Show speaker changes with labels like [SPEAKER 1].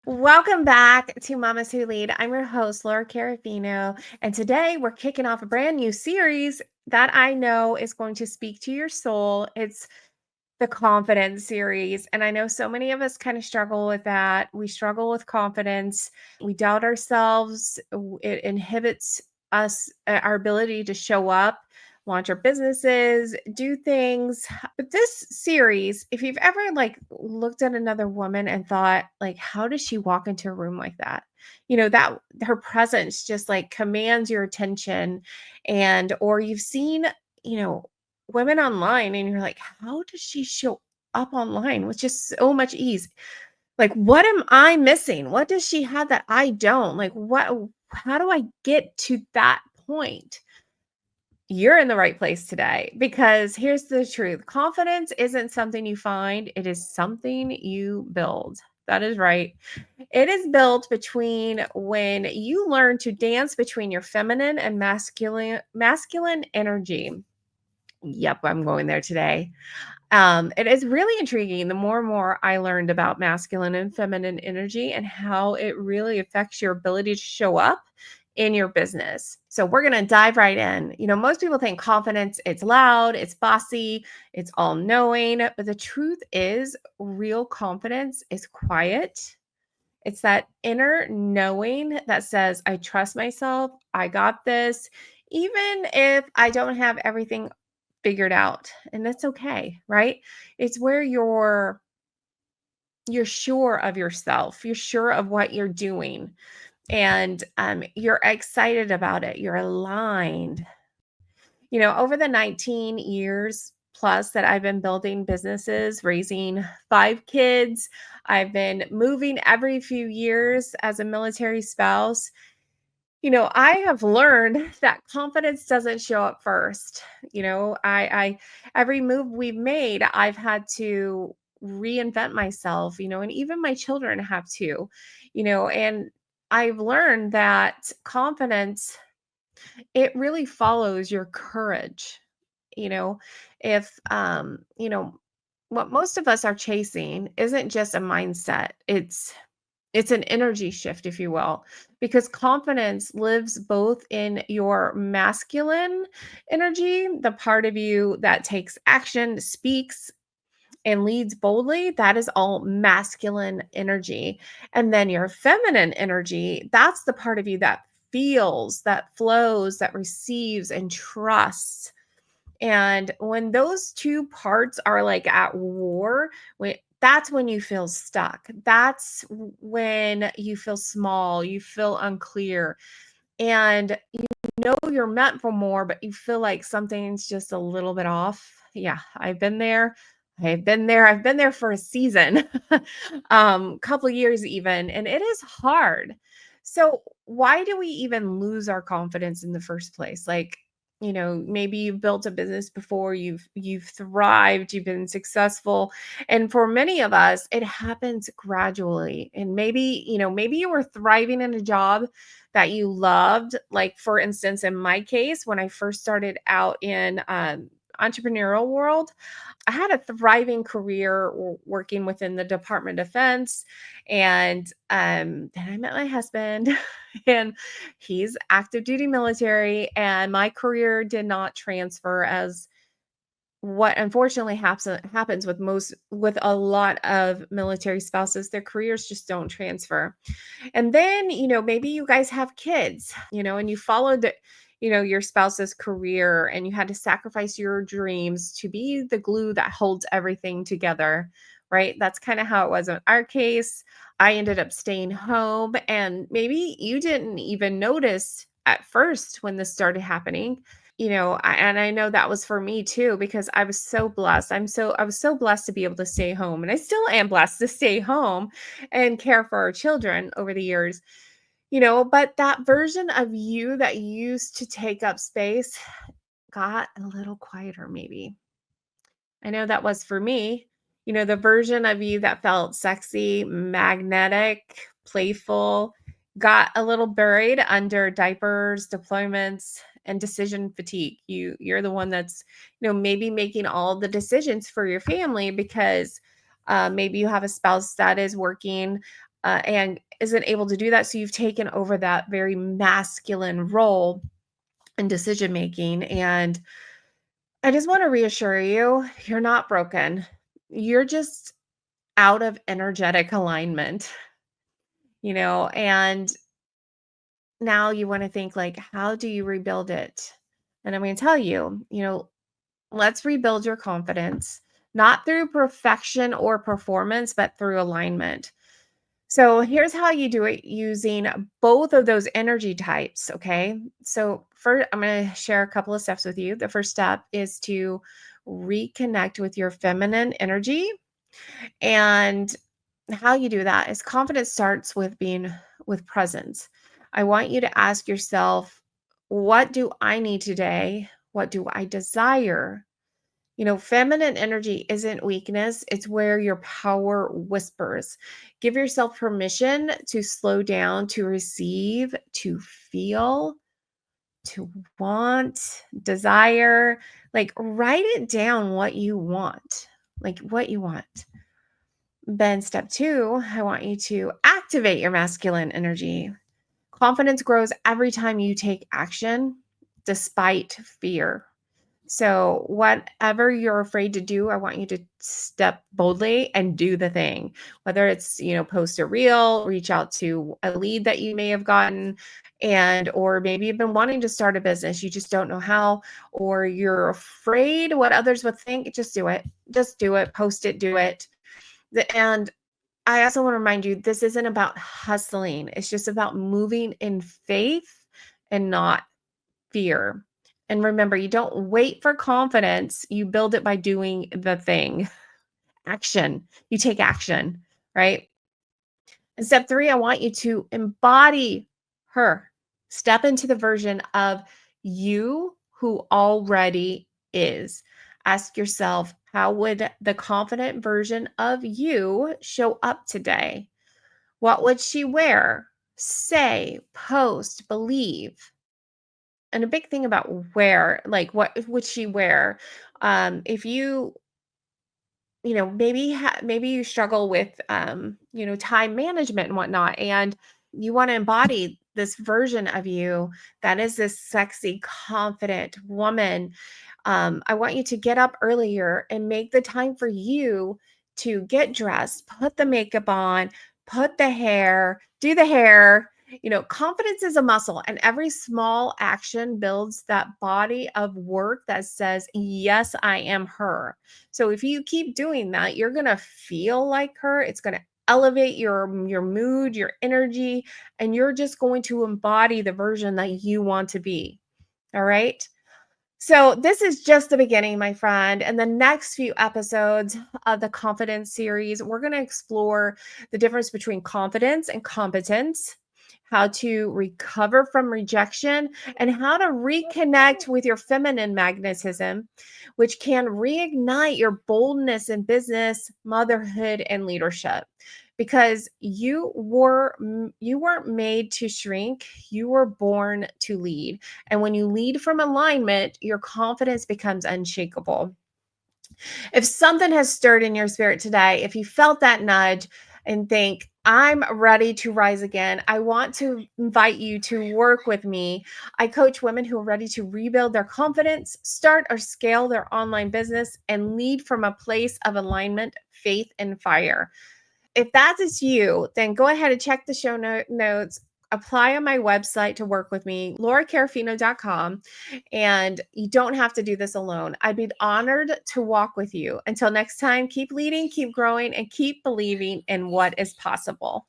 [SPEAKER 1] Welcome back to Mommas Who Lead. I'm your host, Laura Caroffino, and today we're kicking off a brand new series that I know is going to speak to your soul. It's the confidence series, and I know so many of us kind of struggle with that. We struggle with confidence. We doubt ourselves. It inhibits us, our ability to show up, launch our businesses, do things. But this series, if you've ever looked at another woman and thought, how does she walk into a room like that? That her presence just commands your attention. And or you've seen, you know, women online and you're like, how does she show up online with just so much ease? Like, what am I missing? What does she have that I don't? How do I get to that point? You're in the right place today, because here's the truth. Confidence isn't something you find, it is something you build. That is right. It is built between when you learn to dance between your feminine and masculine energy. Yep, I'm going there today. It is really intriguing. The more and more I learned about masculine and feminine energy and how it really affects your ability to show up in your business. So we're going to dive right in. Most people think confidence, it's loud, it's bossy, it's all knowing. But the truth is, real confidence is quiet. It's that inner knowing that says, I trust myself, I got this, even if I don't have everything figured out. And that's okay, right? It's where you're sure of yourself, you're sure of what you're doing, and you're excited about it, you're aligned. Over the 19 years plus that I've been building businesses, raising 5 kids, I've been moving every few years as a military spouse. I have learned that confidence doesn't show up first. I every move we've made, I've had to reinvent myself, and even my children have to, and I've learned that confidence, it really follows your courage. You know, if what most of us are chasing isn't just a mindset, it's an energy shift, if you will, because confidence lives both in your masculine energy, the part of you that takes action, speaks, and leads boldly. That is all masculine energy. And then your feminine energy, that's the part of you that feels, that flows, that receives and trusts. And when those two parts are at war, that's when you feel stuck. That's when you feel small, you feel unclear, and you're meant for more, but you feel like something's just a little bit off. Yeah, I've been there. I've been there for a season, couple years even, and it is hard. So why do we even lose our confidence in the first place? Maybe you've built a business before, you've thrived, you've been successful. And for many of us, it happens gradually. And maybe you were thriving in a job that you loved. Like, for instance, in my case, when I first started out in entrepreneurial world, I had a thriving career working within the Department of Defense. And then I met my husband, and he's active duty military. And my career did not transfer, as what unfortunately happens with a lot of military spouses. Their careers just don't transfer. And then, maybe you guys have kids, and you followed your spouse's career, and you had to sacrifice your dreams to be the glue that holds everything together, right? That's kind of how it was in our case. I ended up staying home, and maybe you didn't even notice at first when this started happening. And I know that was for me too, because I was so blessed. I was so blessed to be able to stay home, and I still am blessed to stay home and care for our children over the years. But that version of you that used to take up space got a little quieter, maybe. I know that was for me. The version of you that felt sexy, magnetic, playful, got a little buried under diapers, deployments, and decision fatigue. You're the one that's, maybe making all the decisions for your family because maybe you have a spouse that is working. and isn't able to do that. So you've taken over that very masculine role in decision making. And I just want to reassure you, you're not broken. You're just out of energetic alignment, and now you want to think like, how do you rebuild it? And I'm going to tell you, let's rebuild your confidence, not through perfection or performance, but through alignment. So here's how you do it using both of those energy types. Okay. So first, I'm going to share a couple of steps with you. The first step is to reconnect with your feminine energy. And how you do that is confidence starts with being with presence. I want you to ask yourself, what do I need today? What do I desire? Feminine energy isn't weakness, it's where your power whispers. Give yourself permission to slow down, to receive, to feel, to want, desire. Like, write it down what you want, like what you want. Then, step two, I want you to activate your masculine energy. Confidence grows every time you take action despite fear. So, whatever you're afraid to do, I want you to step boldly and do the thing. Whether it's, post a reel, reach out to a lead that you may have gotten, or maybe you've been wanting to start a business, you just don't know how, or you're afraid what others would think, just do it. Just do it, post it, do it. And I also want to remind you, this isn't about hustling. It's just about moving in faith and not fear. And remember, you don't wait for confidence. You build it by doing the thing. Action. You take action, right? And step three, I want you to embody her. Step into the version of you who already is. Ask yourself, how would the confident version of you show up today? What would she wear, say, post, believe? And a big thing about wear, like what would she wear? If maybe you struggle with time management and whatnot, and you want to embody this version of you that is this sexy, confident woman. I want you to get up earlier and make the time for you to get dressed, put the makeup on, put the hair, do the hair. Confidence is a muscle, and every small action builds that body of work that says, yes, I am her. So if you keep doing that, you're going to feel like her. It's going to elevate your mood, your energy, and you're just going to embody the version that you want to be. All right? So this is just the beginning, my friend. And the next few episodes of the confidence series, we're going to explore the difference between confidence and competence, how to recover from rejection, and how to reconnect with your feminine magnetism, which can reignite your boldness in business, motherhood, and leadership. Because you weren't made to shrink, you were born to lead. And when you lead from alignment, your confidence becomes unshakable. If something has stirred in your spirit today, if you felt that nudge and think, I'm ready to rise again, I want to invite you to work with me. I coach women who are ready to rebuild their confidence, start or scale their online business, and lead from a place of alignment, faith, and fire. If that is you, then go ahead and check the show notes. Apply on my website to work with me, lauracaroffino.com. And you don't have to do this alone. I'd be honored to walk with you. Until next time, keep leading, keep growing, and keep believing in what is possible.